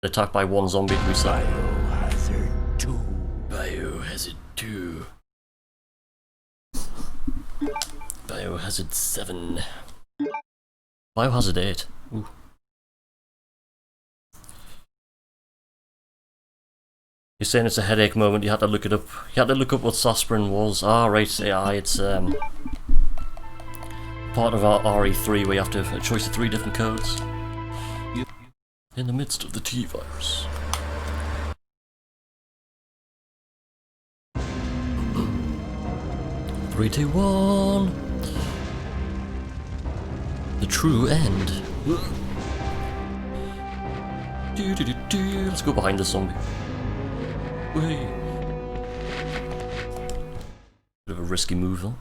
Attacked by one zombie, we say. Biohazard 2. Biohazard 2. Biohazard 7. Biohazard 8. Ooh. You're saying it's a headache moment, you had to look it up. You had to look up what Speedrun was. Ah, right, yeah, it's part of our RE3 where you have to have a choice of 3 different codes. In the midst of the T-virus. Three, two, one. The true end. Let's go behind the zombie. Whee. Bit of a risky move though.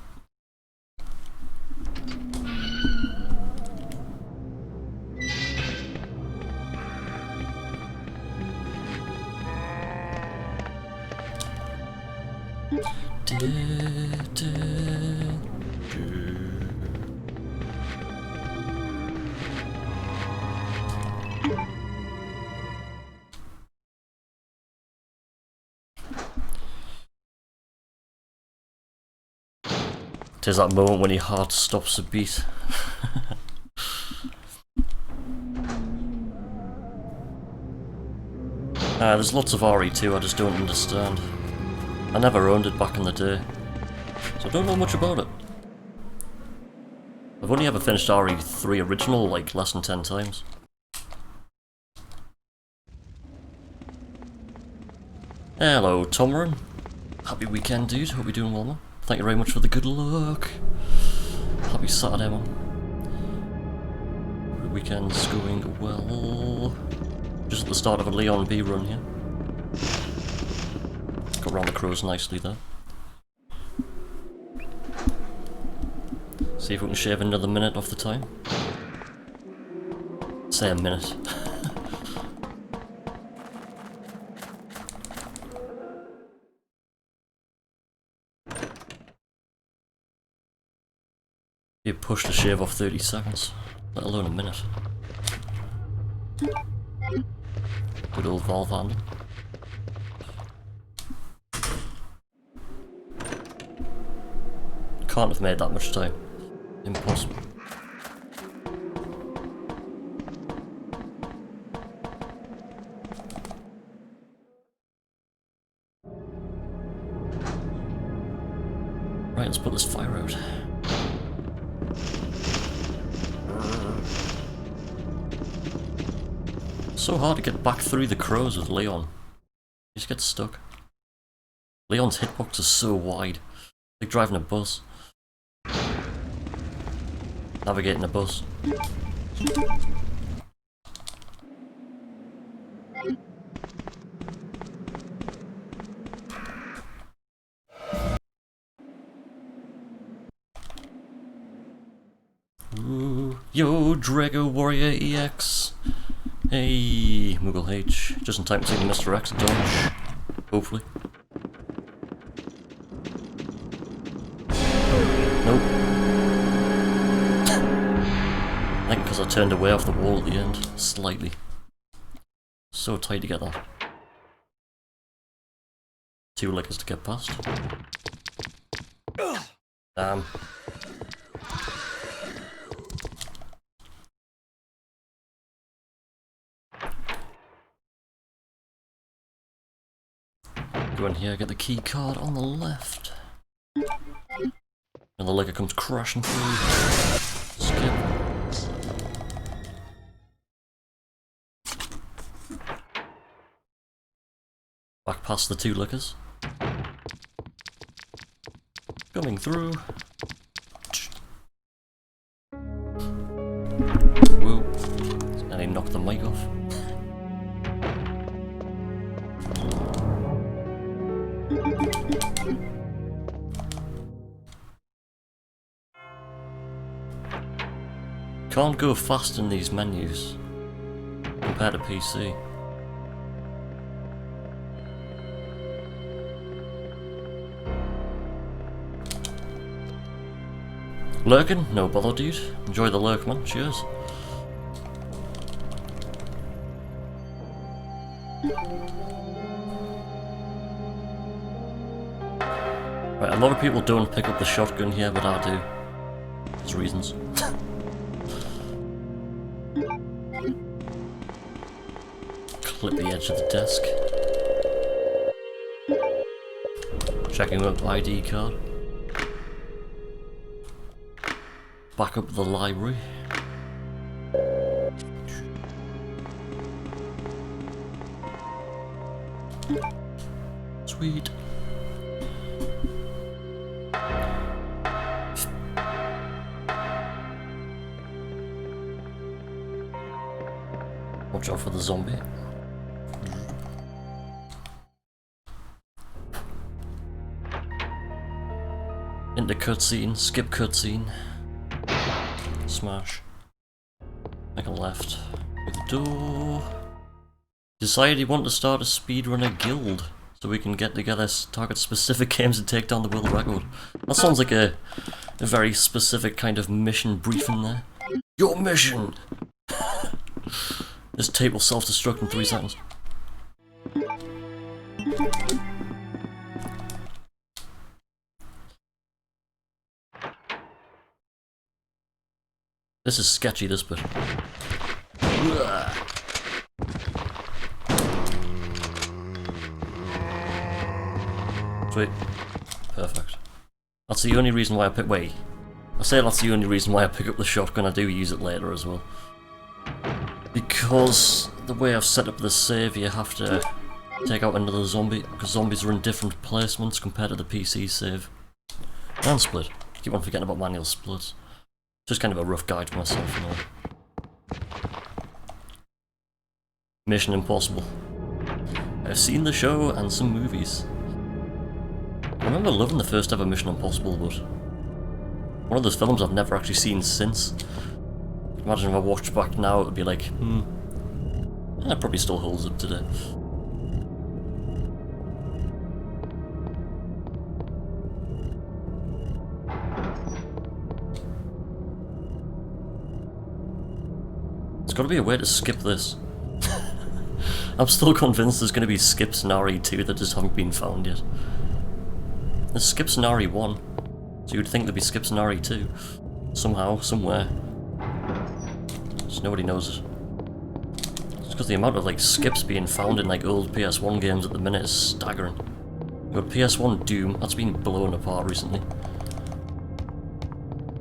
There's that moment when your heart stops a beat. There's lots of RE2 I just don't understand. I never owned it back in the day, so I don't know much about it. I've only ever finished RE3 original like less than 10 times. Hello, Tomrin. Happy weekend, dude. Hope you're doing well, man. Thank you very much for the good luck. Happy Saturday, man. The weekend's going well. Just at the start of a Leon B run here. Got around the crows nicely there. See if we can shave another minute off the time. Say a minute. You push to shave off 30 seconds, let alone a minute. Good old valve handle. Can't have made that much time. Impossible. Right, let's put this fire out. So hard to get back through the crows with Leon. You just get stuck. Leon's hitbox is so wide. Like driving a bus. Navigating a bus. Ooh. Yo, Drago Warrior EX. Hey, Moogle H. Just in time to see the Mr.X dodge. Hopefully. Nope. I think because I turned away off the wall at the end. Slightly. So tight to get that. 2 lickers to get past. Damn. Go in here, get the key card on the left. And the liquor comes crashing through. Skip. Back past the 2 liquors. Coming through. Whoa. And he knocked the mic off. Can't go fast in these menus compared to PC. Lurking? No bother, dude. Enjoy the lurk, man. Cheers. Right, a lot of people don't pick up the shotgun here, but I do. There's reasons. Clip the edge of the desk. Checking up ID card. Back up the library. Sweet. Watch out for the zombie. Into cutscene, skip cutscene. Smash. Make a left. Through the door. Decided he wanted to start a speedrunner guild so we can get together, target specific games and take down the world record. That sounds like a very specific kind of mission briefing there. Your mission! This tape will self-destruct in 3 seconds. This is sketchy, this bit. Sweet. Perfect. That's the only reason why I pick. Wait. I say that's the only reason why I pick up the shotgun. I do use it later as well. Because the way I've set up the save, you have to take out another zombie, because zombies are in different placements compared to the PC save. And split. Keep on forgetting about manual splits. Just kind of a rough guide for myself now. Mission Impossible. I've seen the show and some movies. I remember loving the first ever Mission Impossible, but one of those films I've never actually seen since. Imagine if I watched back now, it would be like, that probably still holds up today. There's got to be a way to skip this. I'm still convinced there's going to be skips in RE2 that just haven't been found yet. There's skips in RE1, so you'd think there'd be skips in RE2. Somehow, somewhere. Just nobody knows it. It's because the amount of like skips being found in like old PS1 games at the minute is staggering. You've got PS1 Doom, that's been blown apart recently.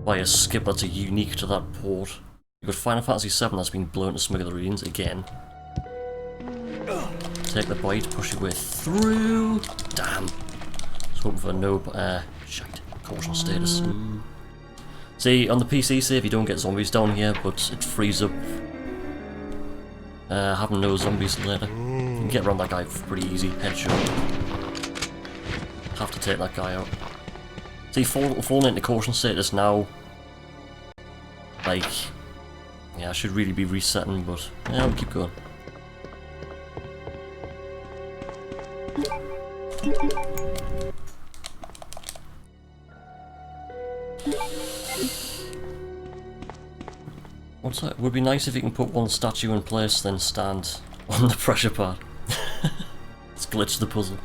By a skip that's unique to that port. You've got Final Fantasy VII that's been blown to smithereens again. Take the bite, push your way through. Damn. Just hoping for no shite. Caution status. See, on the PC save you don't get zombies down here, but it frees up having no zombies later. You can get around that guy pretty easy. Headshot. Have to take that guy out. See, falling into caution status now, like, yeah, I should really be resetting, but yeah, we'll keep going. What's that? It would be nice if you can put one statue in place, then stand on the pressure pad. Let's glitch the puzzle.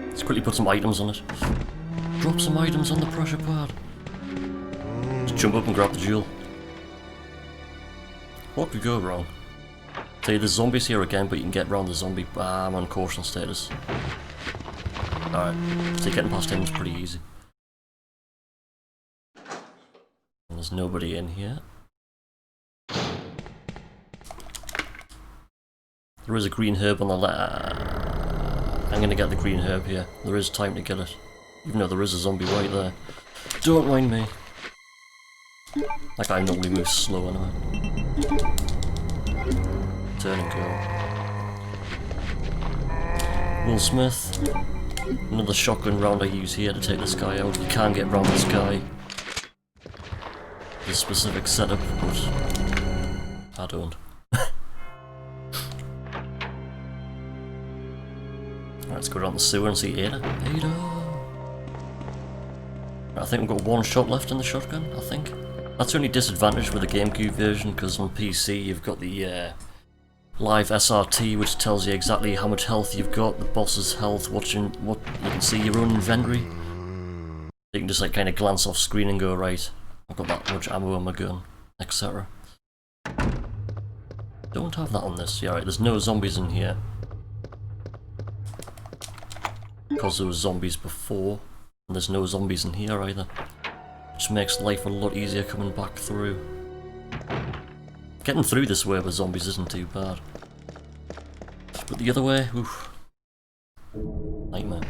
Let's quickly put some items on it. Drop some items on the pressure pad. Just jump up and grab the jewel. What could go wrong? See, there's zombies here again, but you can get around the zombie. I'm on caution status. Alright, so getting past him is pretty easy. There's nobody in here. There is a green herb on the left. I'm gonna get the green herb here. There is time to get it. Even though there is a zombie right there. Don't mind me. That guy normally moves slow anyway. Turn and go. Will Smith. Another shotgun round I use here to take this guy out. You can get round this guy. The specific setup, but I don't. Let's go down the sewer and see Ada. Ada! I think we've got one shot left in the shotgun, I think. That's the only disadvantage with the Gamecube version, because on PC you've got the live SRT, which tells you exactly how much health you've got, the boss's health, what you can see your own inventory. You can just like kind of glance off screen and go, right, I've got that much ammo on my gun, etc. Don't have that on this. Yeah, right, there's no zombies in here. Because there was zombies before, and there's no zombies in here either. Which makes life a lot easier coming back through. Getting through this way with zombies isn't too bad. But the other way, oof. Nightmare.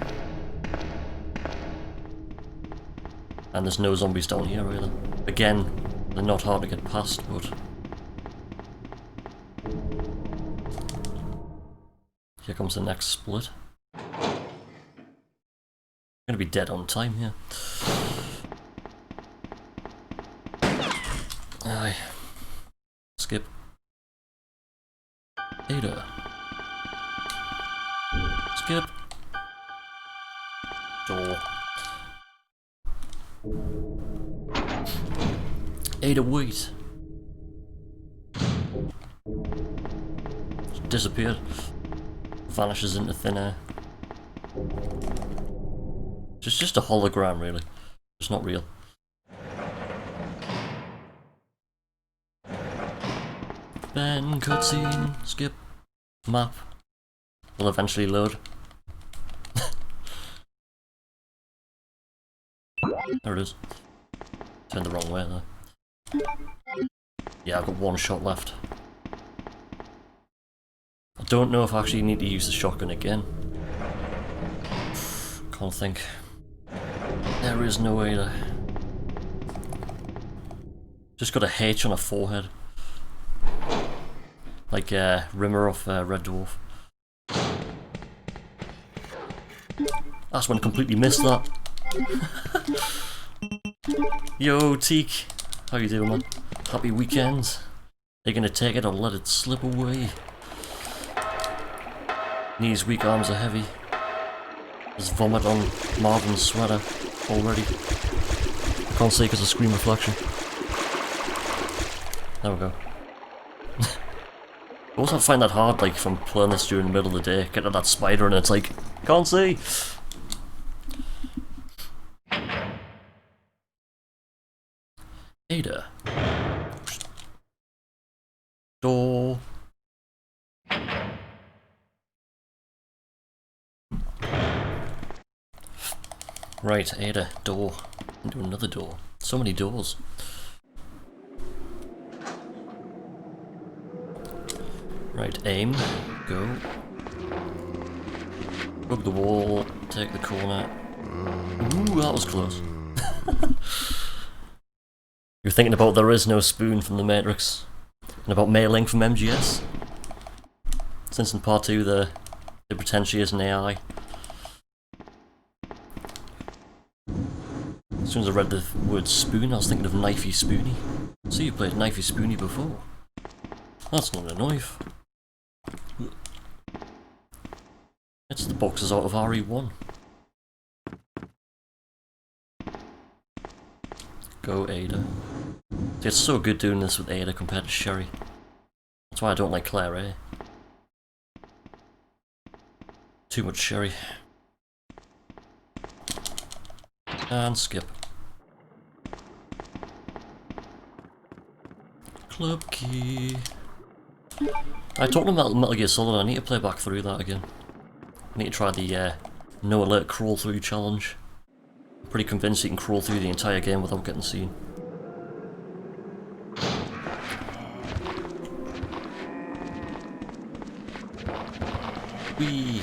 And there's no zombies down here either. Again, they're not hard to get past, but... Here comes the next split. I'm gonna be dead on time here. Aye. Skip. Ada. Skip. Door. Ada, wait. Just disappeared. Vanishes into thin air. Just a hologram, really. It's not real. Ben, cutscene, skip, map. Will eventually load. There it is. Turned the wrong way there. Yeah, I've got one shot left. I don't know if I actually need to use the shotgun again. Can't think. There is no way to... Just got a H on a forehead. Like Rimmer off Red Dwarf. That's when I completely missed that. Yo, Teak. How you doing, man? Happy weekend. Are you gonna take it or let it slip away? Knees weak, arms are heavy. There's vomit on Marvin's sweater already. Can't see because of screen reflection. There we go. I also find that hard, like, from playing this during the middle of the day, get to that spider and it's like, can't see! Ada. Door. Right, Ada, door. Into another door. So many doors. Right, aim, go. Hug the wall, take the corner. Ooh, that was close. You're thinking about There Is No Spoon from The Matrix, and about Mei-Ling from MGS. Since in part 2 they pretend she is an AI. As soon as I read the word spoon, I was thinking of Knifey Spoony. So you played Knifey Spoony before. That's not a knife. It's the boxes out of RE1. Go Ada. It's so good doing this with Ada compared to Sherry. That's why I don't like Claire A. Too much Sherry. And skip. Club key. I talked about Metal Gear Solid, I need to play back through that again. I need to try the no alert crawl through challenge. I'm pretty convinced you can crawl through the entire game without getting seen. Whee!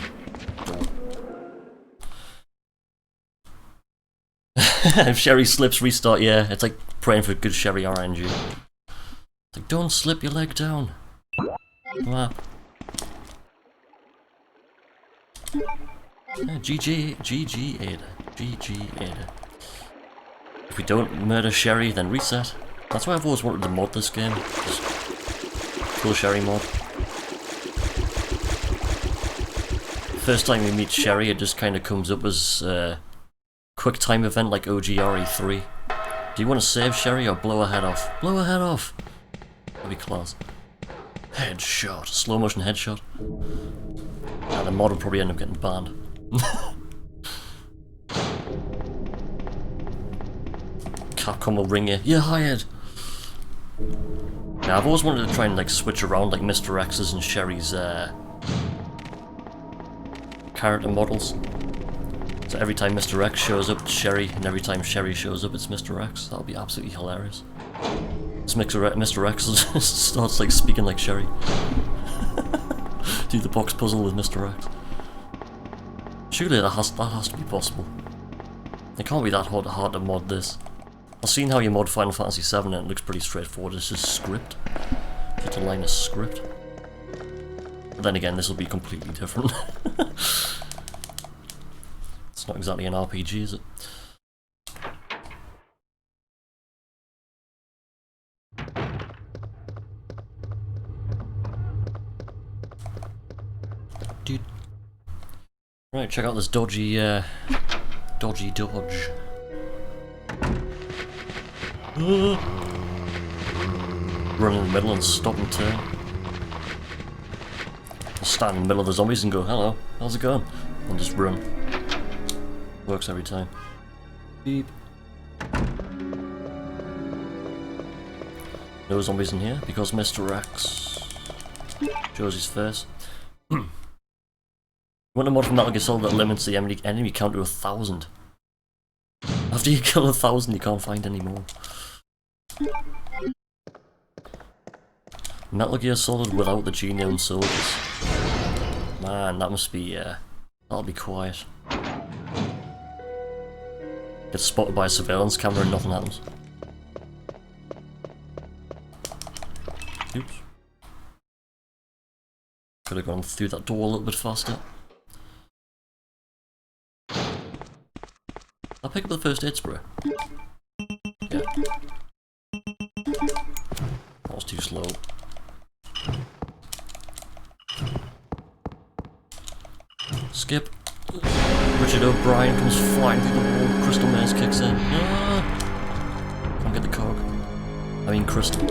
If Sherry slips, restart, yeah. It's like praying for good Sherry RNG. It's like, don't slip your leg down. Map. Yeah, GG Ada. GG Ada. If we don't murder Sherry, then reset. That's why I've always wanted to mod this game. Just kill Sherry mod. First time we meet Sherry, it just kind of comes up as a quick time event like OGRE3. Do you want to save Sherry or blow her head off? Blow her head off! That'd be class. Headshot. Slow motion headshot. And the mod will probably end up getting banned. Capcom will ring you. You're hired! Now, I've always wanted to try and like switch around like Mr.X's and Sherry's character models. So every time Mr.X shows up, it's Sherry, and every time Sherry shows up, it's Mr.X. That'll be absolutely hilarious. This Mr.X starts like speaking like Sherry. Do the box puzzle with Mr.X. Surely that has to be possible. It can't be that hard to mod this. I've seen how you mod Final Fantasy VII and it looks pretty straightforward. It's just script. Just a line of script. But then again, this will be completely different. It's not exactly an RPG, is it? Dude. Right, check out this dodgy dodge. Run in the middle and stop and turn. Just stand in the middle of the zombies and go, hello, how's it going? And just run. Works every time. Beep. No zombies in here because Mr.X shows his face. Want a mod from Metal Gear Solid that limits the enemy count to 1,000. After you kill 1,000 you can't find any more. Metal Gear Solid without the Genome soldiers. Man, that must be, that'll be quiet. Get spotted by a surveillance camera and nothing happens. Oops. Could have gone through that door a little bit faster. I'll pick up the first aid spray. Yeah. That was too slow. Skip. Richard O Brien comes flying through the wall. Crystal Maze kicks in. Ah! Can't get the cog. I mean crystal.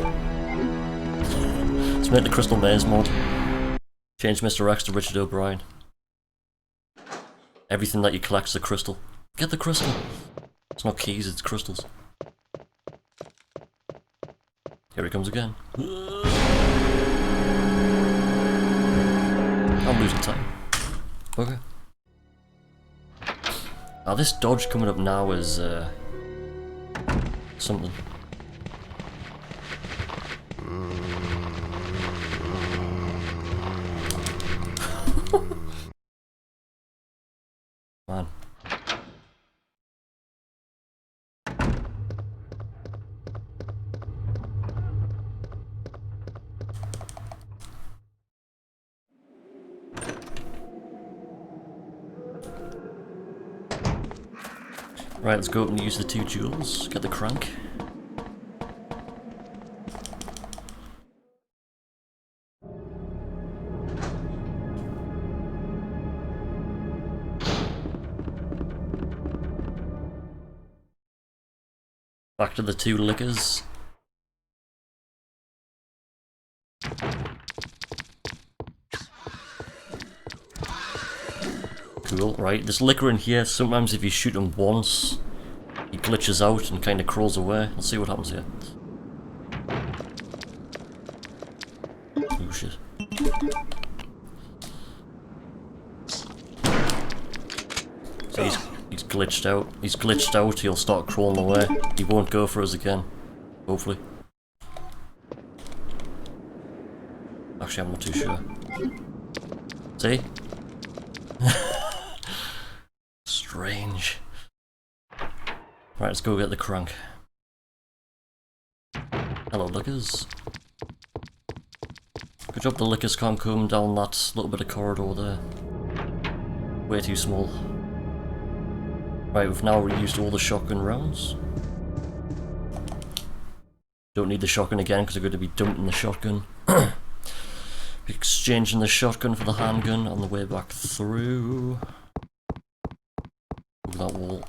Let's make the Crystal Maze mod. Change Mr.X to Richard O Brien. Everything that you collect is a crystal. Get the crystal! It's not keys, it's crystals. Here he comes again. I'm losing time. Okay. Now this dodge coming up now is something. Man. Right, let's go up and use the 2 jewels, get the crank. Back to the 2 liquors. Cool, right, this liquor in here, sometimes if you shoot him once, he glitches out and kind of crawls away. Let's see what happens here. Oh shit. So he's glitched out. He's glitched out, he'll start crawling away. He won't go for us again. Hopefully. Actually, I'm not too sure. See? Strange. Right, let's go get the crank. Hello, lickers. Good job the lickers can't come down that little bit of corridor there. Way too small. Right, we've now reused all the shotgun rounds. Don't need the shotgun again because we're going to be dumping the shotgun. Exchanging the shotgun for the handgun on the way back through. Over that wall.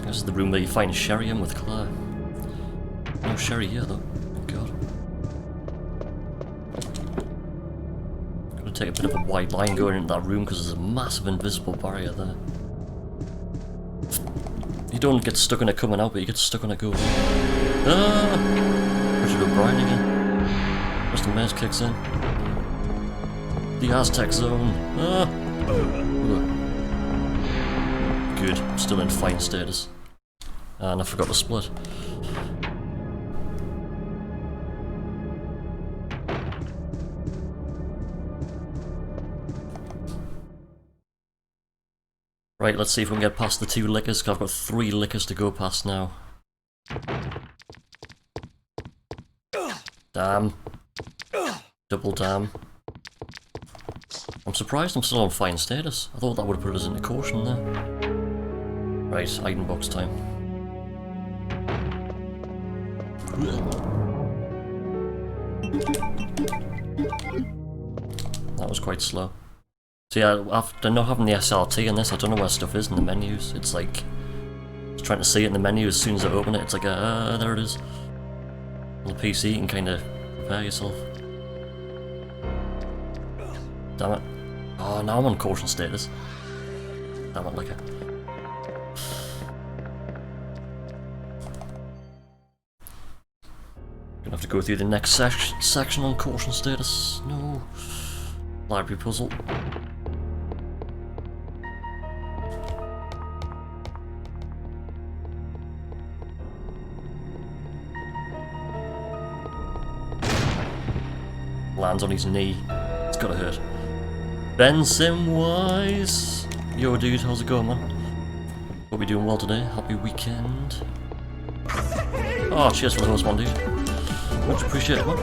This is the room where you find Sherry in with Claire. No Sherry here though, thank God. take a bit of a wide line going into that room because there's a massive invisible barrier there. You don't get stuck on it coming out, but you get stuck on it going. Ah! Richard O Brien again. Mr. Maze kicks in. The Aztec zone. Ah! Good, I'm still in fine status. And I forgot to split. Right, let's see if we can get past the 2 lickers, because I've got 3 lickers to go past now. Damn. Double damn. I'm surprised I'm still on fine status. I thought that would have put us into caution there. Right, item box time. That was quite slow. So yeah, after not having the SRT in this, I don't know where stuff is in the menus. It's like, just trying to see it in the menu as soon as I open it, it's like, there it is. On the PC, you can kind of prepare yourself. Damn it. Oh, now I'm on caution status. Damn it, liquor. Gonna have to go through the next section on caution status. No. Library puzzle. Lands on his knee. It's gotta hurt. Ben Simwise! Yo dude, how's it going, man? Hope you're doing well today. Happy weekend. Oh, cheers for the host, man, dude. Much appreciated, man.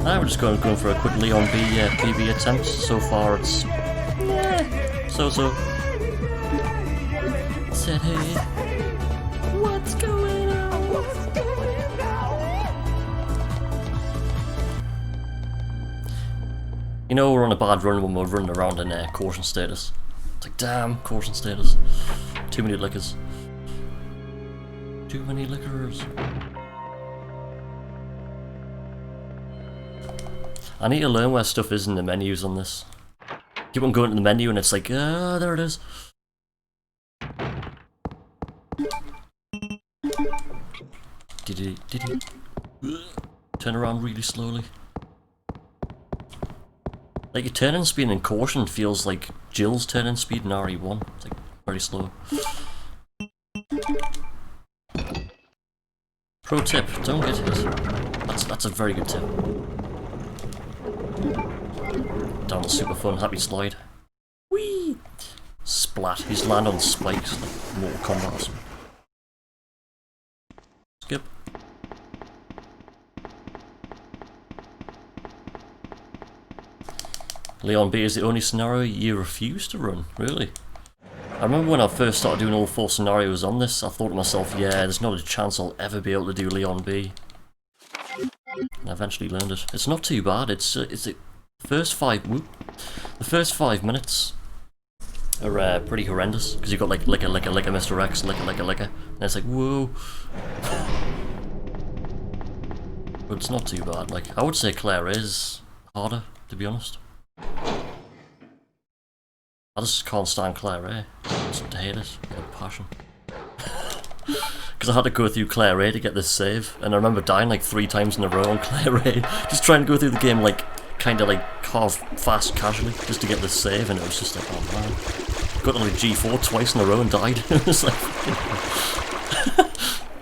Now we're just going for a quick Leon B PB attempt. So far it's... so-so. Said hey. What's going on? What's going on? You know we're on a bad run when we're running around in caution status. It's like, damn, caution status. Too many liquors. Too many liquors. I need to learn where stuff is in the menus on this. Keep on going to the menu and it's like, there it is. Did he turn around really slowly? Like your turning speed in caution feels like Jill's turning speed in RE1. It's like very slow. Pro tip, don't get hit. That's a very good tip. Down the super fun happy slide. Whee! Splat. He's landed on spikes like Mortal Kombat. Skip. Leon B is the only scenario you refuse to run, really? I remember when I first started doing all 4 scenarios on this, I thought to myself, yeah, there's not a chance I'll ever be able to do Leon B. And I eventually learned it. It's not too bad. The first 5 minutes are pretty horrendous because you've got like licka Mr.X, licka, and it's like whoa. But it's not too bad. Like I would say Claire is harder, to be honest. I just can't stand Claire A. I just hate it. I have passion. Because I had to go through Claire A to get this save, and I remember dying like 3 times in a row on Claire A. Just trying to go through the game like, kind of like half fast, casually, just to get this save, and it was just like, oh man. Got to like G4 twice in a row and died. It was like,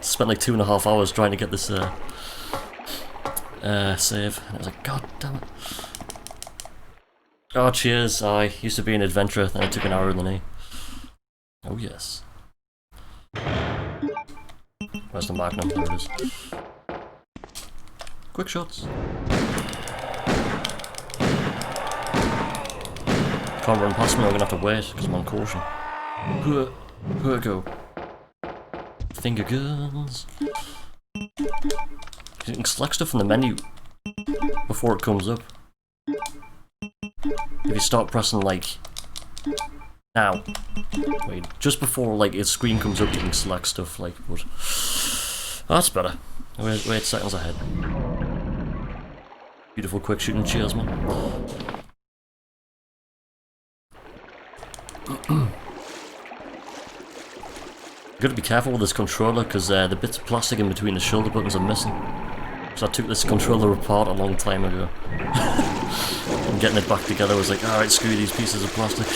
spent like 2.5 hours trying to get this save, and I was like, god damn it. Oh cheers, I used to be an adventurer, then I took an arrow in the knee. Oh yes. Where's the magnum? There it is. Quick shots. Can't run past me, I'm gonna have to wait because I'm on caution. Here go. Finger guns. You can select stuff in the menu before it comes up. If you start pressing like now, wait, just before like its screen comes up, you can select stuff like. But oh, that's better. Wait seconds ahead. Beautiful quick shooting, cheers man. You gotta be careful with this controller because the bits of plastic in between the shoulder buttons are missing. So I took this controller apart a long time ago. And getting it back together was like, alright, screw these pieces of plastic.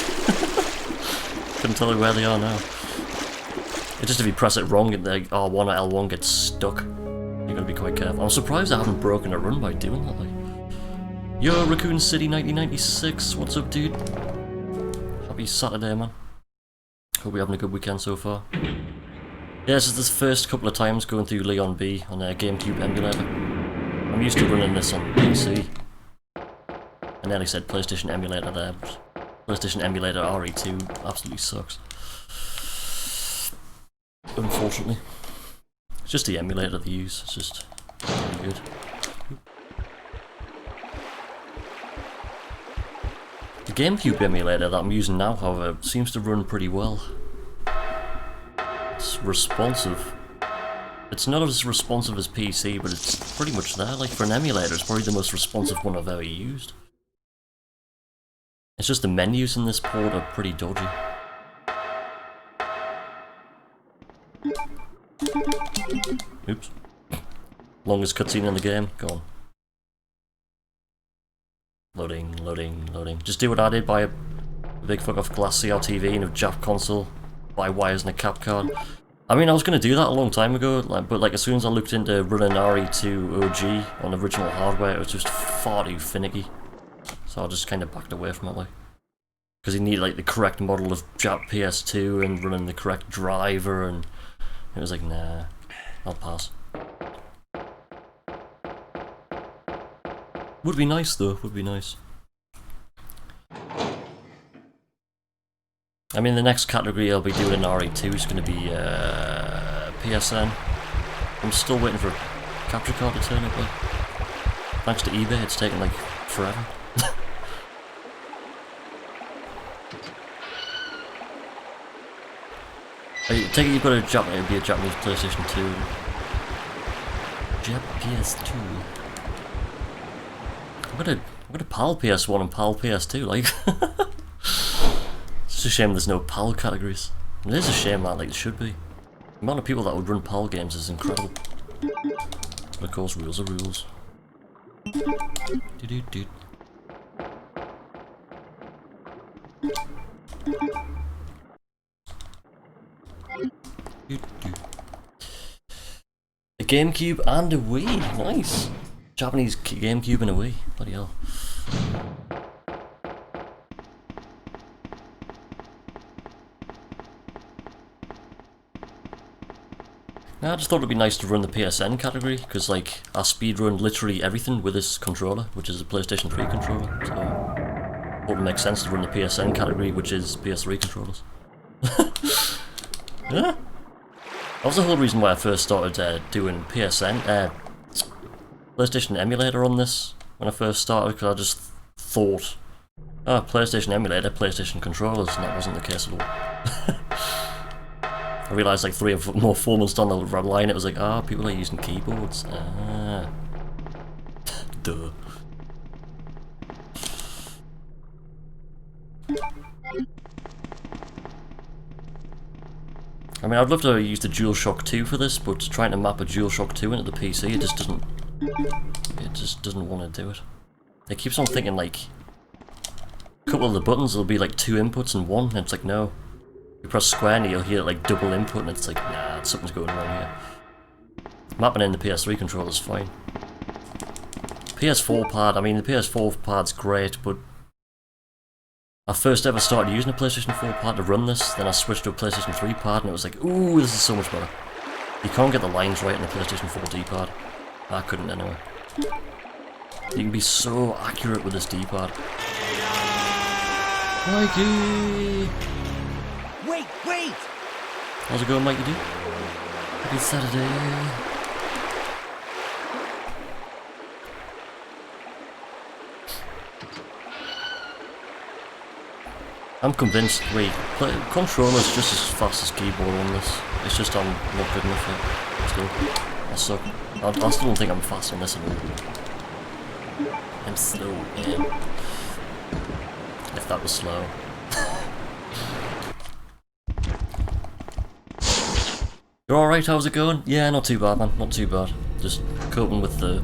Couldn't tell you where they are now. It's just if you press it wrong, the R1 or L1 gets stuck. You gotta be quite careful. I'm surprised I haven't broken a run by doing that. Like, yo, Raccoon City 1996, what's up, dude? Happy Saturday, man. Hope you're having a good weekend so far. Yeah, this is the first couple of times going through Leon B on a Gamecube emulator. I'm used to running this on PC. I nearly said PlayStation emulator there, but PlayStation emulator RE2 absolutely sucks. Unfortunately. It's just the emulator they use, it's just really good. The Gamecube emulator that I'm using now, however, seems to run pretty well. It's responsive. It's not as responsive as PC, but it's pretty much there. Like, for an emulator, it's probably the most responsive one I've ever used. It's just the menus in this port are pretty dodgy. Oops. Longest cutscene in the game, go on. Loading, loading, loading. Just do what I did, buy a big fuck off glass CRTV and a Jap console, buy wires and a cap card. I mean, I was going to do that a long time ago, but like as soon as I looked into running RE2 OG on original hardware, it was just far too finicky. So I just kind of backed away from it, like. Because you need like the correct model of Jap PS2 and running the correct driver, and it was like, nah, I'll pass. Would be nice though, would be nice. I mean, the next category I'll be doing in RE2 is going to be PSN. I'm still waiting for a capture card to turn up, like. Thanks to eBay, it's taken like forever. I take it you've got a it'd be a Japanese PlayStation 2. Jap PS2. I've got a PAL PS1 and PAL PS2, like. It's just a shame there's no PAL categories. It is a shame that, like, there should be. The amount of people that would run PAL games is incredible. But of course, rules are rules. Do-do-do. A Gamecube and a Wii, nice! Japanese Gamecube and a Wii, bloody hell. Now, I just thought it'd be nice to run the PSN category, because like, I speedrun literally everything with this controller, which is a PlayStation 3 controller, so I thought it would make sense to run the PSN category, which is PS3 controllers. Yeah. That was the whole reason why I first started doing PSN, PlayStation emulator on this, when I first started, because I just thought, oh, PlayStation emulator, PlayStation controllers, and that wasn't the case at all. I realised like 3 or more 4 months down the line, it was like, ah, people are using keyboards, ah. Duh. I mean, I'd love to use the DualShock 2 for this, but trying to map a DualShock 2 into the PC, it just doesn't want to do it. It keeps on thinking like, a couple of the buttons will be like 2 inputs and 1, and it's like, no. You press square and you'll hear like double input, and it's like, nah, something's going wrong here. Mapping in the PS3 controller's fine. PS4 pad, I mean, the PS4 pad's great, but I first ever started using a PlayStation 4 pad to run this, then I switched to a PlayStation 3 pad and it was like, ooh, this is so much better. You can't get the lines right in the PlayStation 4 D-pad. I couldn't anyway. You can be so accurate with this D-pad. Mikey! Wait! How's it going, Mikey dude? Happy Saturday. I'm convinced, wait, controller's just as fast as keyboard on this. It's just I'm not good enough yet. Still, I suck. I still don't think I'm fast on this at all. I'm slow, yeah. If that was slow. You're alright, how's it going? Yeah, not too bad, man, not too bad. Just coping with the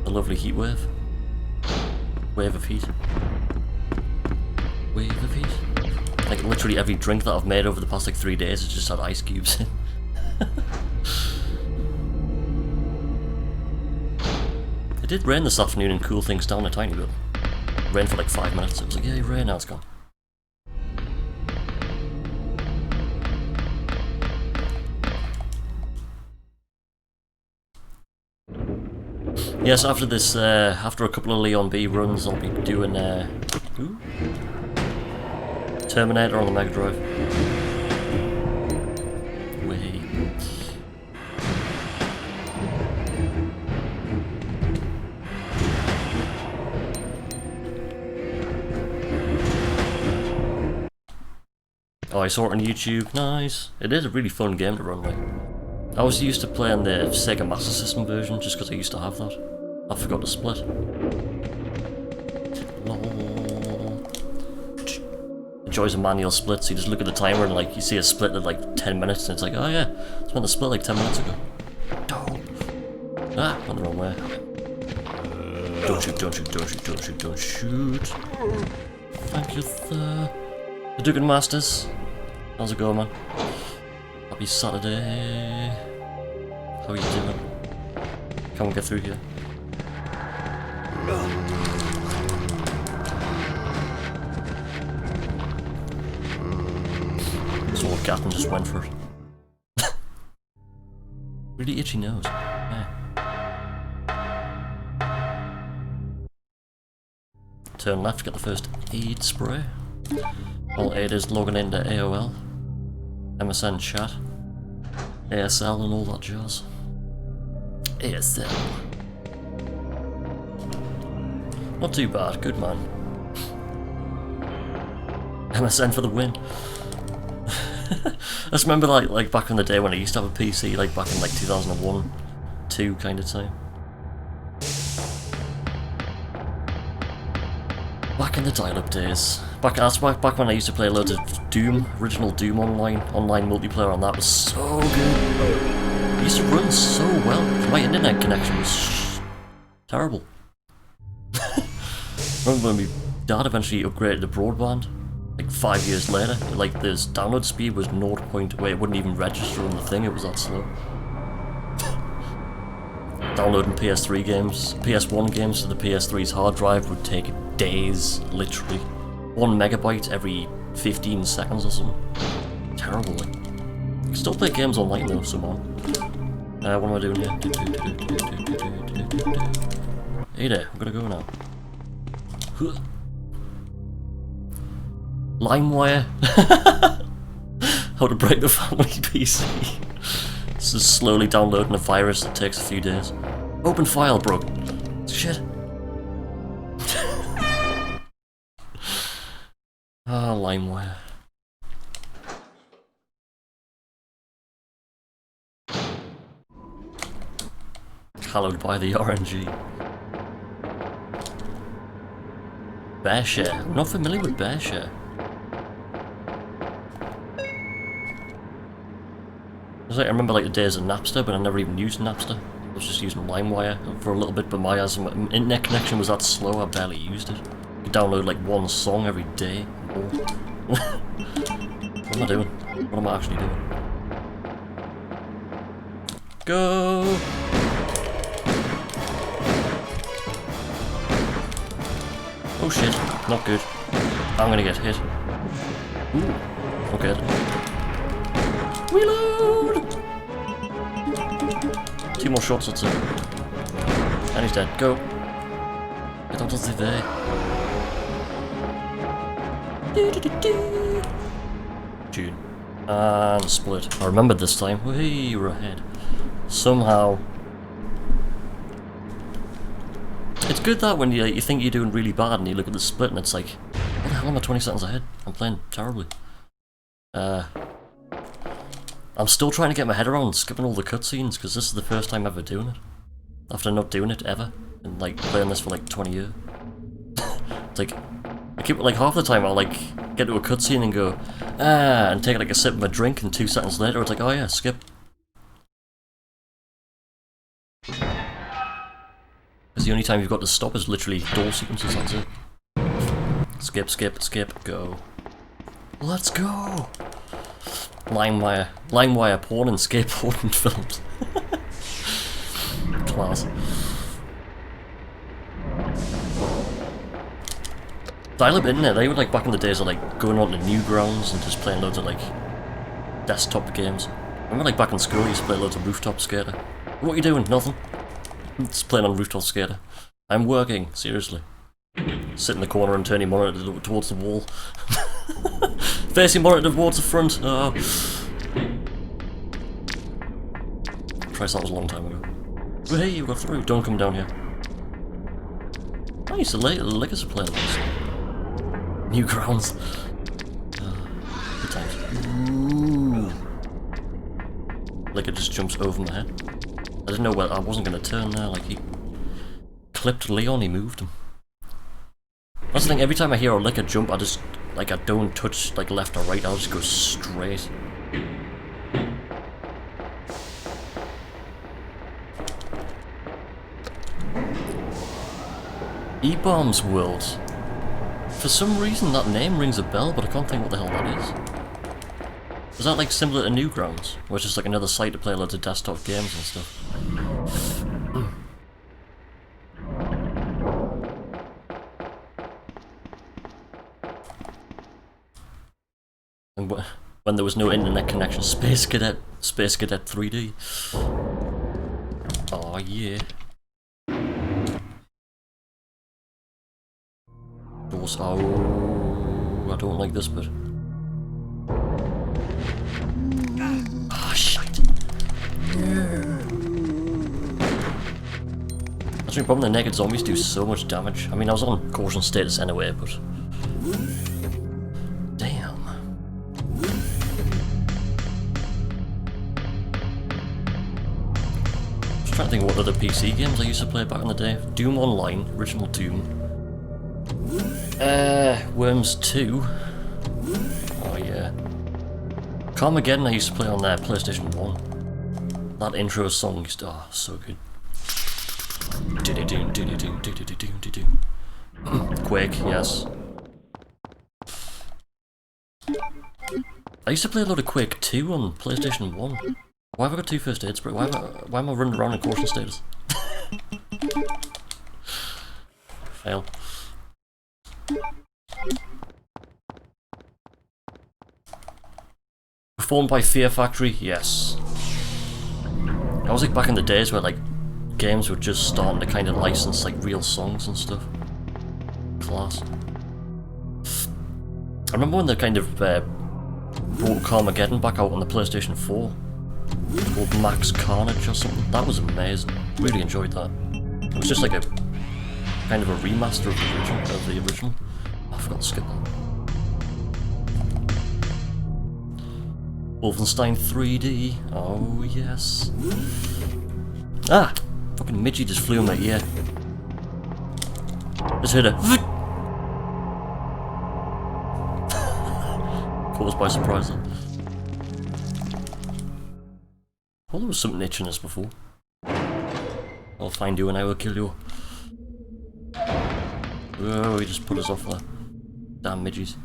lovely heat wave. Wave of heat. Wave of heat. Like, literally every drink that I've made over the past, like, 3 days has just had ice cubes in. It did rain this afternoon and cool things down a tiny bit. Rain for like 5 minutes, it was like, yeah, rain, now it's gone. Yes, after this, after a couple of Leon B runs, I'll be doing, Terminator on the Mega Drive. Way. Oh, I saw it on YouTube. Nice. It is a really fun game to run, like. I was used to playing the Sega Master System version just because I used to have that. I forgot to split. Lol. The joys of manual splits. You just look at the timer and like you see a split at like 10 minutes and it's like, oh yeah, it's meant to split like 10 minutes ago. Don't. Ah, went the wrong way. Don't shoot, don't shoot, don't shoot, don't shoot, don't shoot. Thank you, sir. The Dugan Masters. How's it going, man? Happy Saturday. How are you doing? Can we get through here? So what Captain just went for it. Really itchy nose. Yeah. Turn left, get the first aid spray. All aid is logging into AOL, MSN chat, ASL and all that jazz. ASL. Not too bad, good man. MSN for the win. I just remember like back in the day when I used to have a PC, like back in like 2001, 2 kind of time. Back in the dial-up days. Back when I used to play loads of Doom, original Doom online multiplayer on that was so good. It used to run so well. My internet connection was terrible. Remember when my dad eventually upgraded to broadband, like 5 years later, like this download speed was 0. It wouldn't even register on the thing, it was that slow. Downloading PS3 games, PS1 games to the PS3's hard drive would take days, literally. 1 megabyte every 15 seconds or something. Terrible, like. You can still play games online though, somehow. What am I doing here? Hey there, I'm gonna go now. LimeWire. How to break the family PC. This is slowly downloading a virus that takes a few days. Open file, bro. Shit. Ah, LimeWire. Hallowed by the RNG. BearShare. I'm not familiar with BearShare. I remember like the days of Napster, but I never even used Napster. I was just using LimeWire for a little bit, but my internet connection was that slow I barely used it. You could download like 1 song every day. Oh. What am I doing? What am I actually doing? Go! Oh shit, not good. I'm gonna get hit. Ooh, okay. Reload! 2 more shots, that's it. And he's dead. Go. Get out of the way. June. And split. I remembered this time. Whee, we're ahead. Somehow. It's good that when you think you're doing really bad and you look at the split and it's like, what the hell am I 20 seconds ahead? I'm playing terribly. I'm still trying to get my head around skipping all the cutscenes because this is the first time ever doing it. After not doing it ever. and like playing this for like 20 years. It's like, I keep like half the time I'll like get to a cutscene and go, and take like a sip of my drink, and 2 seconds later it's like, oh yeah, skip. Because the only time you've got to stop is literally door sequences, that's it. Skip, skip, skip, go. Let's go! LimeWire porn and skateboarding films. Class. Dial-up internet, they were like back in the days of like going on to Newgrounds and just playing loads of like desktop games. I remember like back in school I used to play loads of Rooftop Skater. What are you doing? Nothing. Just playing on Rooftop Skater. I'm working, seriously. Sit in the corner and turn your monitor towards the wall. Face your monitor towards the front. Oh. Christ, that was a long time ago. But hey, you got through. Don't come down here. I used to like us to play this. Newgrounds. Good times. Ooh. Like it just jumps over my head. I didn't know where I wasn't going to turn there. Like he clipped Leon, he moved him. That's the thing. Every time I hear a licker jump, I just like I don't touch like left or right. I'll just go straight. E-Bombs World. For some reason that name rings a bell, but I can't think what the hell that is. Is that like similar to Newgrounds? Or it's just like another site to play loads of desktop games and stuff? And when there was no internet connection, Space Cadet 3D. Oh yeah. Oh, I don't like this bit. Ah, shit. That's the problem, the naked zombies do so much damage. I mean, I was on caution status anyway, but... Damn. Just trying to think of what other PC games I used to play back in the day. Doom Online, original Doom. Worms 2. Oh yeah. Carmageddon I used to play on their PlayStation 1. That intro song used to, oh, so good. Quake, yes. I used to play a lot of Quake 2 on PlayStation 1. Why have I got 2 first aid spray? Why am I running around in caution status? Fail. Performed by Fear Factory, yes. I was like back in the days where like games were just starting to kind of license like real songs and stuff. Class. I remember when they kind of brought Carmageddon back out on the PlayStation 4. It was called Max Carnage or something. That was amazing. Really enjoyed that. It was just like a kind of a remaster of the original. Oh, I forgot to skip that. Wolfenstein 3D. Oh yes. Ah! Fucking Midgie just flew in my ear. Just hit her. Caught us by surprise then. Well, there was something itching us before. I'll find you and I will kill you. Oh, he just put us off there. Damn midges.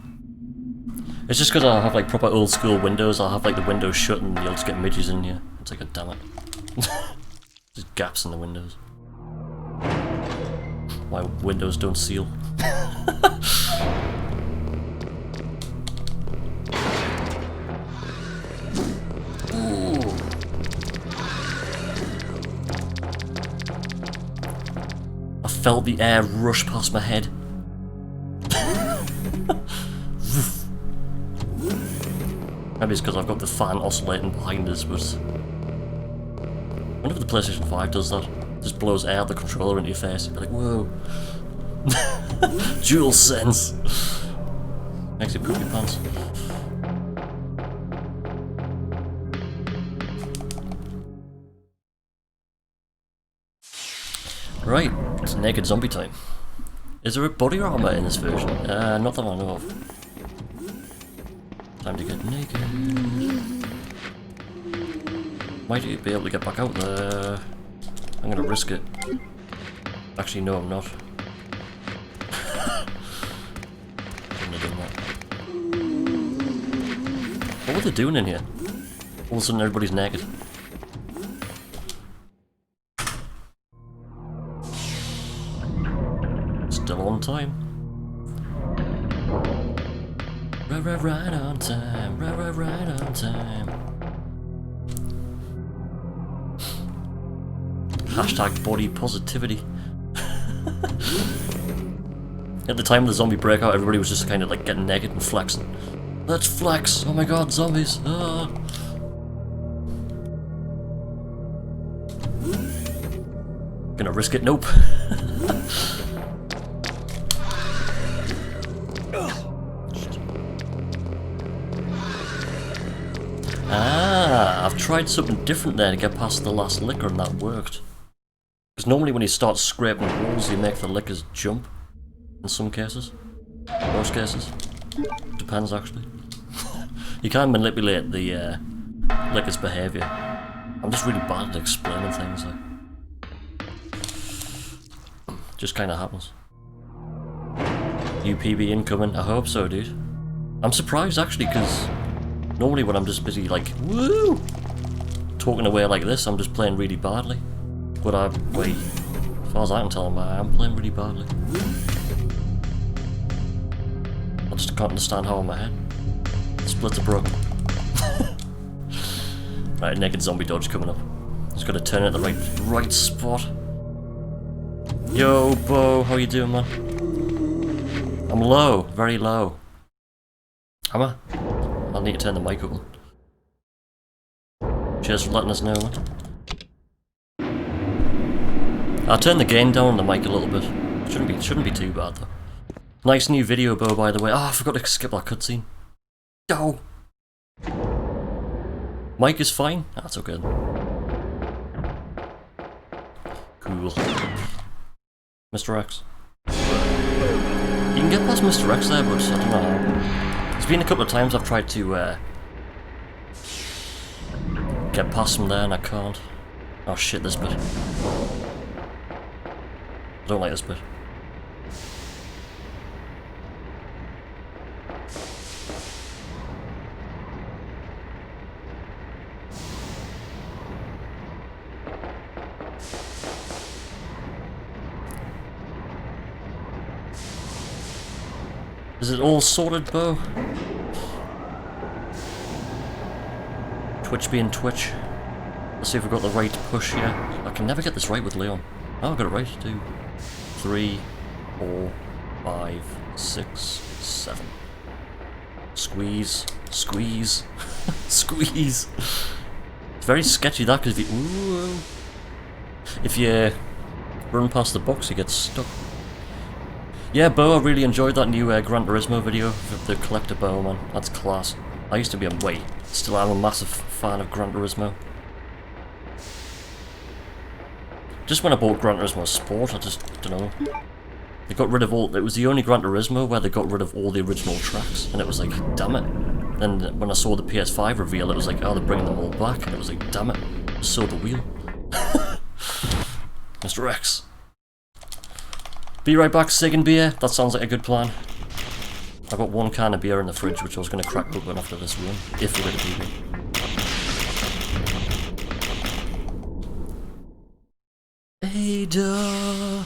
It's just because I have like proper old school windows, I'll have like the windows shut and you'll just get midges in here. It's like, damn it. There's gaps in the windows. Why windows don't seal. Ooh. I felt the air rush past my head. Maybe it's because I've got the fan oscillating behind us, but... I wonder if the PlayStation 5 does that. Just blows air out the controller into your face. You're like, whoa. Dual sense. Makes you poop your pants. Right, It's naked zombie time. Is there a body armor in this version? Not that I know of. Time to get naked. Might you be able to get back out there? I'm gonna risk it. Actually, no, I'm not. Shouldn't have done that. What were they doing in here? All of a sudden, everybody's naked. Still on time. Right on time. Right on time. Hashtag body positivity. At the time of the zombie breakout, everybody was just kind of like getting naked and flexing. Let's flex! Oh my god, zombies! Ah. Gonna risk it? Nope. Ah, I've tried something different there to get past the last licker and that worked. Because normally when you start scraping walls, you make the lickers jump. In some cases. Most cases. Depends actually. You can manipulate the licker's behaviour. I'm just really bad at explaining things. Like. Just kind of happens. UPB incoming. I hope so, dude. I'm surprised actually, because normally when I'm just busy like, woo, talking away like this, I'm just playing really badly. But wait, as far as I can tell, I am playing really badly. I just can't understand how in my head. The splits are broken. Right, naked zombie dodge coming up. Just gotta turn it at the right spot. Yo, Bo, how you doing, man? I'm low, very low. Am I? I'll need to turn the mic up. Cheers for letting us know, man. I'll turn the gain down on the mic a little bit. Shouldn't be too bad though. Nice new video, Bo, by the way. Oh, I forgot to skip that cutscene. Go. Mic is fine. That's okay. Cool. Mr.X. You can get past Mr.X there, but I don't know how. There's been a couple of times I've tried to get past him there and I can't. Oh shit, this bit. I don't like this bit. Is it all sorted, Bo? Twitch being Twitch. Let's see if we've got the right push here. I can never get this right with Leon. Oh, I got it right. 2, 3, 4, 5, 6, 7. Squeeze. Squeeze. Squeeze. It's very sketchy that, because if you run past the box, you get stuck. Yeah, Bo, I really enjoyed that new Gran Turismo video of the collector Bo, man. That's class. I used to be still am a massive fan of Gran Turismo. Just when I bought Gran Turismo Sport, I just, don't know. They got rid of it was the only Gran Turismo where they got rid of all the original tracks, and it was like, damn it. Then when I saw the PS5 reveal, it was like, oh, they're bringing them all back, and it was like, damn it. I saw the wheel. Mr.X. Be right back, Sig beer. That sounds like a good plan. I've got 1 can of beer in the fridge, which I was going to crack open after this run, if we're going to PB. Ada.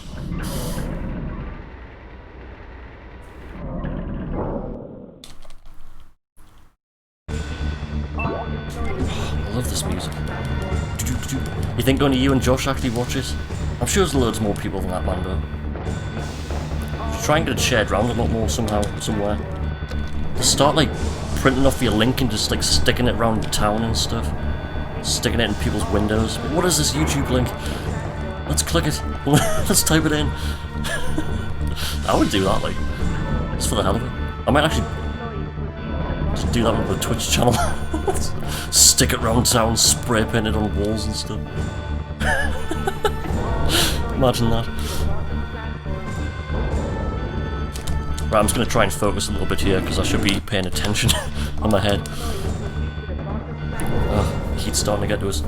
I love this music. You think only you and Josh actually watch it? I'm sure there's loads more people than that, man, though. Try and get it shared around a lot more somehow, somewhere. Just start like printing off your link and just like sticking it around town and stuff. Sticking it in people's windows. What is this YouTube link? Let's click it. Let's type it in. I would do that, like, just for the hell of it. I might actually just do that with the Twitch channel. Stick it around town, spray paint it on walls and stuff. Imagine that. Right, I'm just going to try and focus a little bit here, because I should be paying attention on my head. Oh, heat's starting to get to us.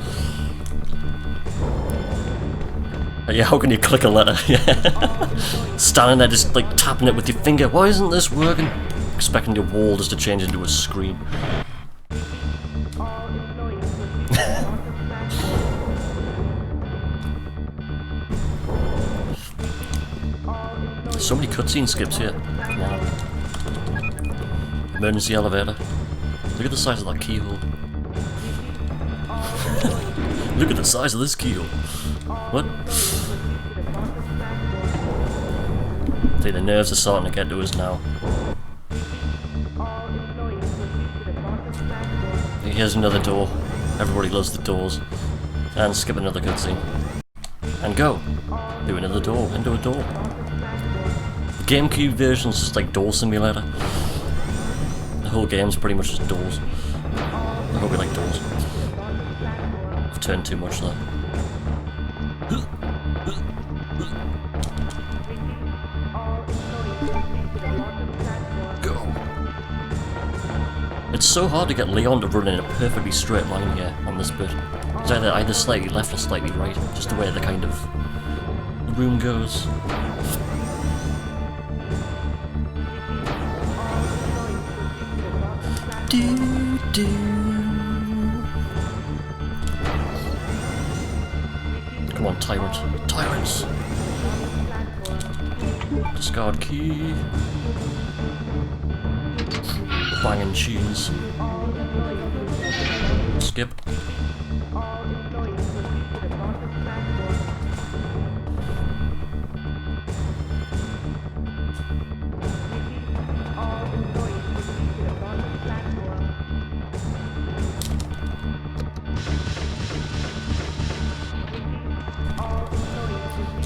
Yeah, how can you click a letter? Yeah. Standing there just like tapping it with your finger. Why isn't this working? Expecting your wall just to change into a screen. So many cutscene skips here. Come on. Emergency elevator. Look at the size of that keyhole. Look at the size of this keyhole. What? I think the nerves are starting to get to us now. Here's another door. Everybody loves the doors. And skip another cutscene. And go. Through another door, into a door. The Gamecube version is just like door simulator. The whole game's pretty much just doors. I hope you like doors. I've turned too much there. Go. It's so hard to get Leon to run in a perfectly straight line here on this bit. It's either slightly left or slightly right, just the way the kind of the room goes. Come on, tyrant. Tyrants! Discard key. Banging tunes. Skip.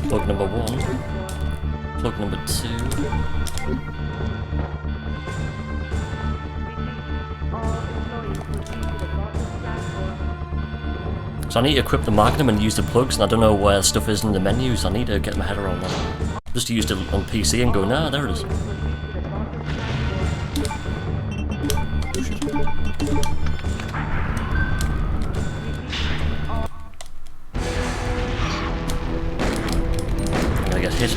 Plug number 1. Plug number 2. So I need to equip the Magnum and use the plugs, and I don't know where stuff is in the menus. I need to get my head around that. Just used it on PC and go, nah, there it is. I'm gonna get hit.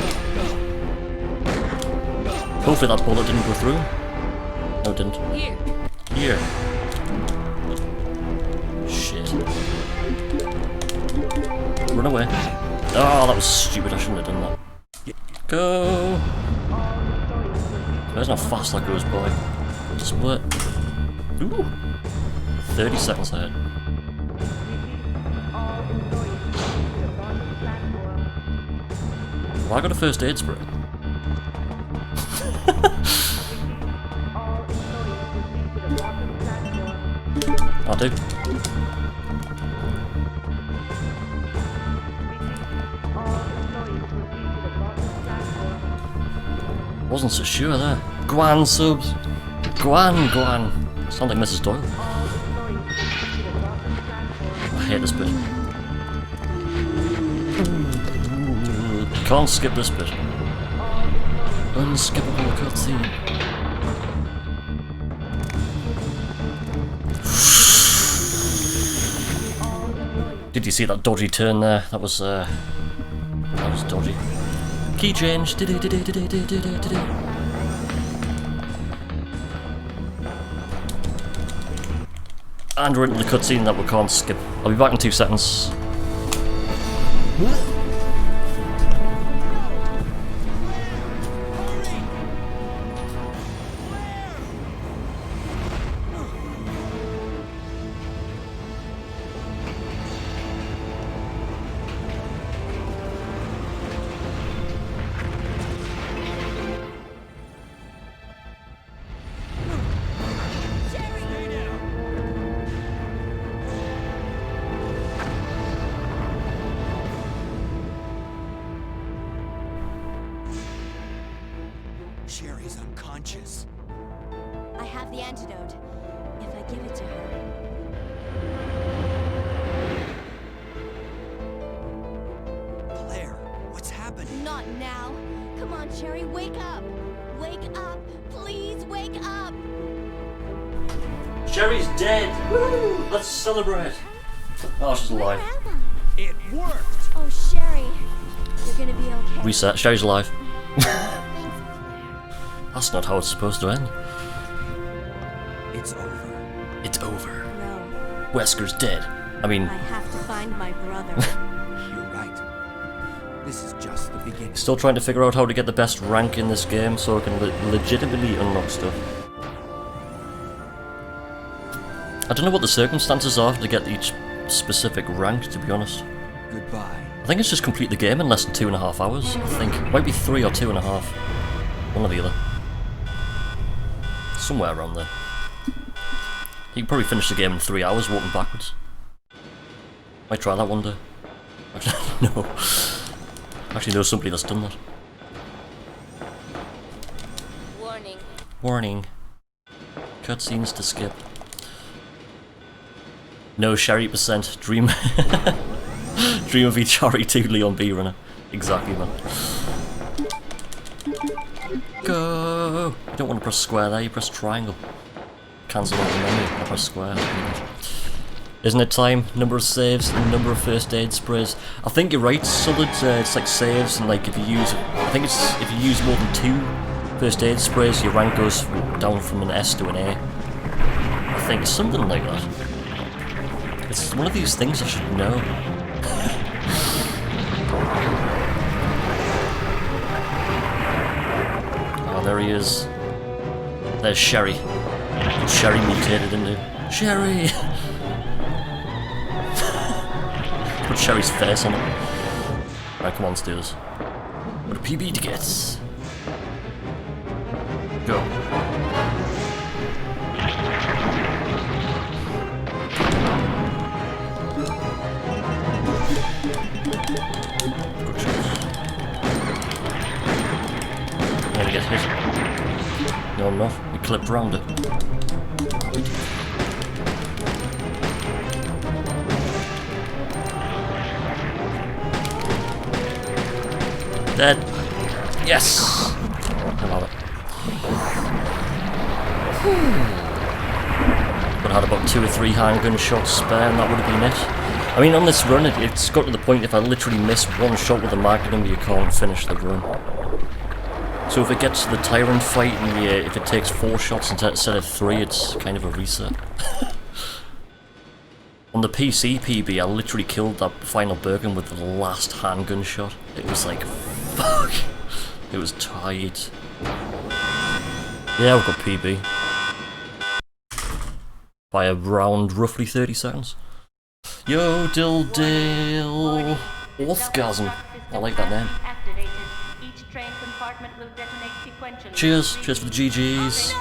Hopefully that bullet didn't go through. No, it didn't. Here. Shit. Run away. Oh, that was stupid. I shouldn't have done that. Go! There's how fast that goes, boy. Split. Ooh! 30 seconds ahead. Well, I got a first aid spray. I'll do. Wasn't so sure there. Guan subs. Guan. Sound like Mrs. Doyle. I hate this bit. Can't skip this bit. Unskippable cutscene. Did you see that dodgy turn there? That was dodgy. Key change. And we're into the cutscene that we can't skip. I'll be back in 2 seconds. Sherry's unconscious. I have the antidote, if I give it to her. Claire, what's happening? Not now. Come on, Sherry, wake up. Wake up! Please wake up! Sherry's dead! Woo! Let's celebrate! Oh, she's Where alive. am I? It worked! Oh, Sherry. You're gonna be okay. Reset, Sherry's alive. Thanks. That's not how it's supposed to end. It's over. It's over. No, Wesker's dead. I mean, I have to find my brother. You're right. This is just the beginning. still trying to figure out how to get the best rank in this game so I can legitimately unlock stuff. I don't know what the circumstances are to get each specific rank, to be honest. Goodbye. I think it's just complete the game in less than 2.5 hours, I think. It might be 3 or 2.5. One or the other. Somewhere around there. You can probably finish the game in 3 hours walking backwards. Might try that one day. No. I actually know somebody that's done that. Warning. Warning. Cutscenes to skip. No Sherry percent. Dream. Dream of each RE2 Leon B runner. Exactly, man. Go! You don't want to press square there, you press triangle. Cancel out the menu, I press square. Isn't it time? Number of saves and number of first aid sprays. I think you're right, Solid. It's like saves, and like if you use, I think it's if you use more than 2 first aid sprays, your rank goes down from an S to an A. I think it's something like that. It's one of these things I should know. Oh, there he is. There's Sherry. What's Sherry mutated into? Sherry! Put Sherry's face on it. Alright, come on, let's do this. What a PB to get. Go. Good shots. I'm gonna get hit. No, I'm not. We clipped round it. Dead. Yes! I love it. But I had about 2 or 3 handgun shots spare and that would have been it. I mean, on this run, it's got to the point if I literally miss 1 shot with a magnum, you can't finish the run. So if it gets to the Tyrant fight and if it takes 4 shots instead of 3, it's kind of a reset. On the PC PB, I literally killed that final Birkin with the last handgun shot. It was like, fuck. It was tight. Yeah, I've got PB. By around roughly 30 seconds. Yo, Dildale. Orthgasm. I like that name. Cheers. Cheers for the GGs.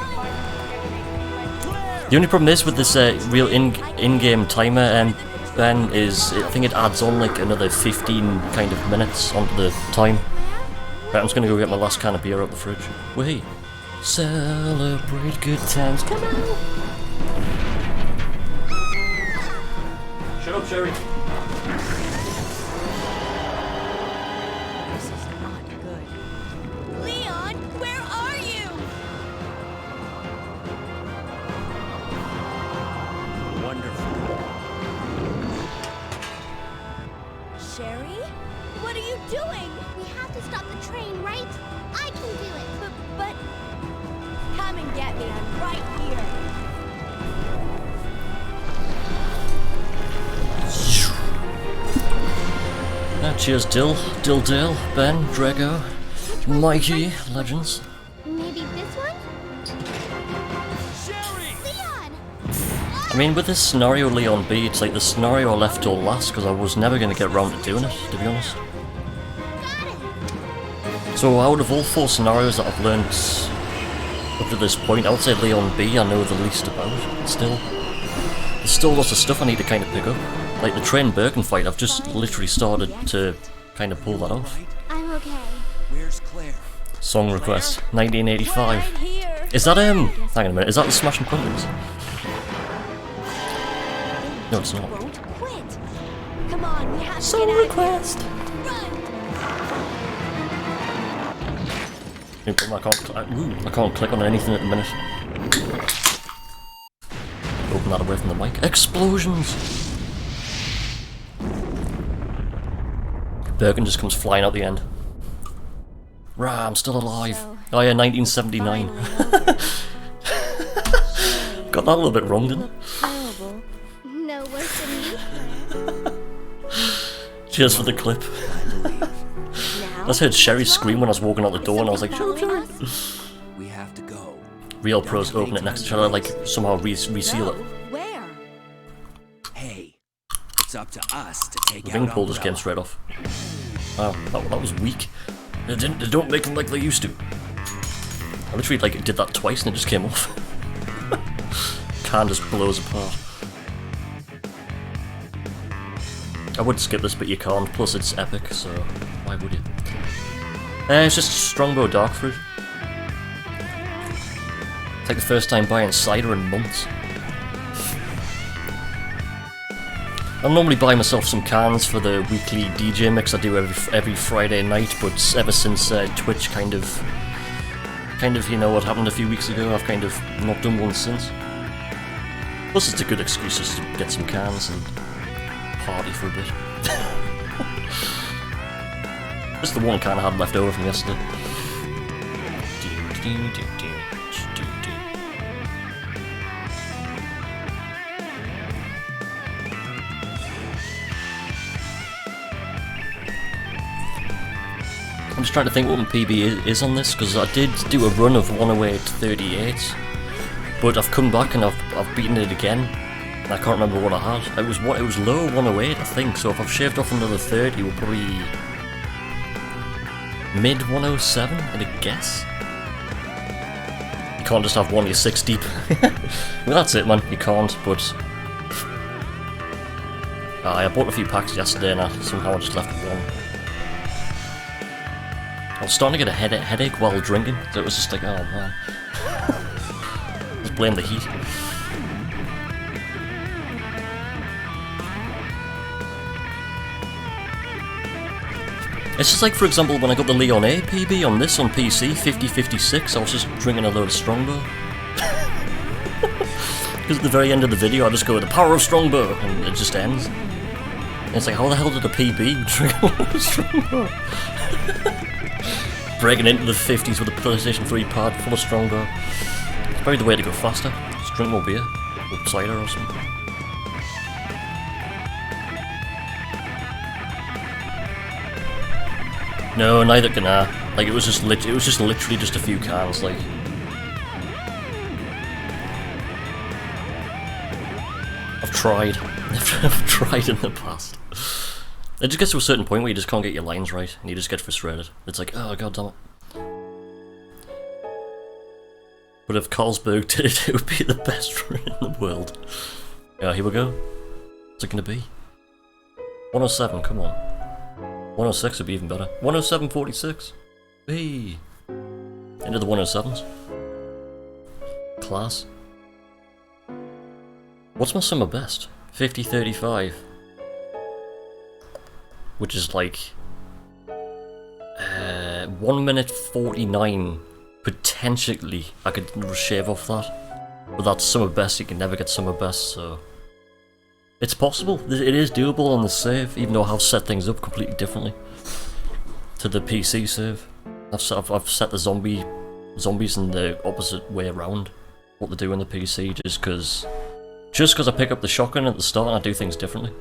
The only problem is with this real in-game timer, Ben, is I think it adds on like another 15 kind of minutes onto the time. Right, I'm just gonna go get my last can of beer out the fridge. Wait. Celebrate good times. Come on. Shut up, Sherry. This is not good. Leon, where are you? Wonderful. Sherry? What are you doing? We have to stop the train, right? I can do it. But come and get me. I'm right here. Cheers, Dildale, Ben, Drago, Mikey, legends. Maybe this one? Sherry! Leon! I mean, with this scenario, Leon B, it's like the scenario I left till last because I was never going to get around to doing it, to be honest. Got it! So out of all 4 scenarios that I've learned up to this point, I would say Leon B I know the least about, still. There's still lots of stuff I need to kind of pick up. Like the train Birkin fight, I've just literally started to kind of pull that off. I'm okay. Where's Claire? Song request, Right 1985. here. Is that hang on a minute, is that the Smashing Pumpkins? No, it's not. Won't quit. Come on, we have to Song get out of request. here. Run. You I can't click on anything at the minute. Open that away from the mic. Explosions! Birkin just comes flying out the end. Rah, I'm still alive. Oh yeah, 1979. Got that a little bit wrong, didn't it? Terrible. No worse than me. Cheers for the clip. I just heard Sherry scream when I was walking out the door and I was like, shut up, Sherry! We have to go. Real pros open it next to each other, like somehow reseal it. Where? Hey, it's up to us to take The out ring pull just came Umbrella. straight off. Wow, that was weak. They don't make them like they used to. I literally like did that twice and it just came off. Can just blows apart. I would skip this, but you can't. Plus, it's epic, so why would you? It's just Strongbow Dark Fruit. It's like the first time buying cider in months. I normally buy myself some cans for the weekly DJ mix I do every Friday night, but ever since Twitch kind of, you know what happened a few weeks ago, I've kind of not done one since. Plus, it's a good excuse just to get some cans and party for a bit. Just the one can I had left over from yesterday. I'm just trying to think what my PB is on this, because I did do a run of 108.38, but I've come back and I've beaten it again. I can't remember what I had. It was low 108, I think. So if I've shaved off another 30, we're probably mid 107, I'd guess. You can't just have one. You're 6 deep. Well, that's it, man. You can't. But I bought a few packs yesterday, and somehow I just left one. I was starting to get a headache while drinking, so it was just like, oh man. Just blame the heat. It's just like, for example, when I got the Leon A PB on this on PC, 5056, I was just drinking a load of Strongbow. Because at the very end of the video, I just go, the power of Strongbow, and it just ends. And it's like, how the hell did a PB drink a load of Strongbow? Breaking into the 50s with a PlayStation 3 pad full of Strongbow. It's probably the way to go faster. Just drink more beer, or cider or something. No, neither can I. Like, it was just literally just a few cans, like. I've tried. I've tried in the past. It just gets to a certain point where you just can't get your lines right, and you just get frustrated. It's like, oh god damn it. But if Carlsberg did it, it would be the best run in the world. Yeah, here we go. What's it gonna be? 107, come on. 106 would be even better. 107.46. Hey. Into the 107s. Class. What's my summer best? 50.35. Which is like 1 minute 49. Potentially I could shave off that. But that's summer best, you can never get summer best, so it's possible. It is doable on the save, even though I've set things up completely differently to the PC save. I've set the zombies in the opposite way around what they do in the PC, just because I pick up the shotgun at the start and I do things differently.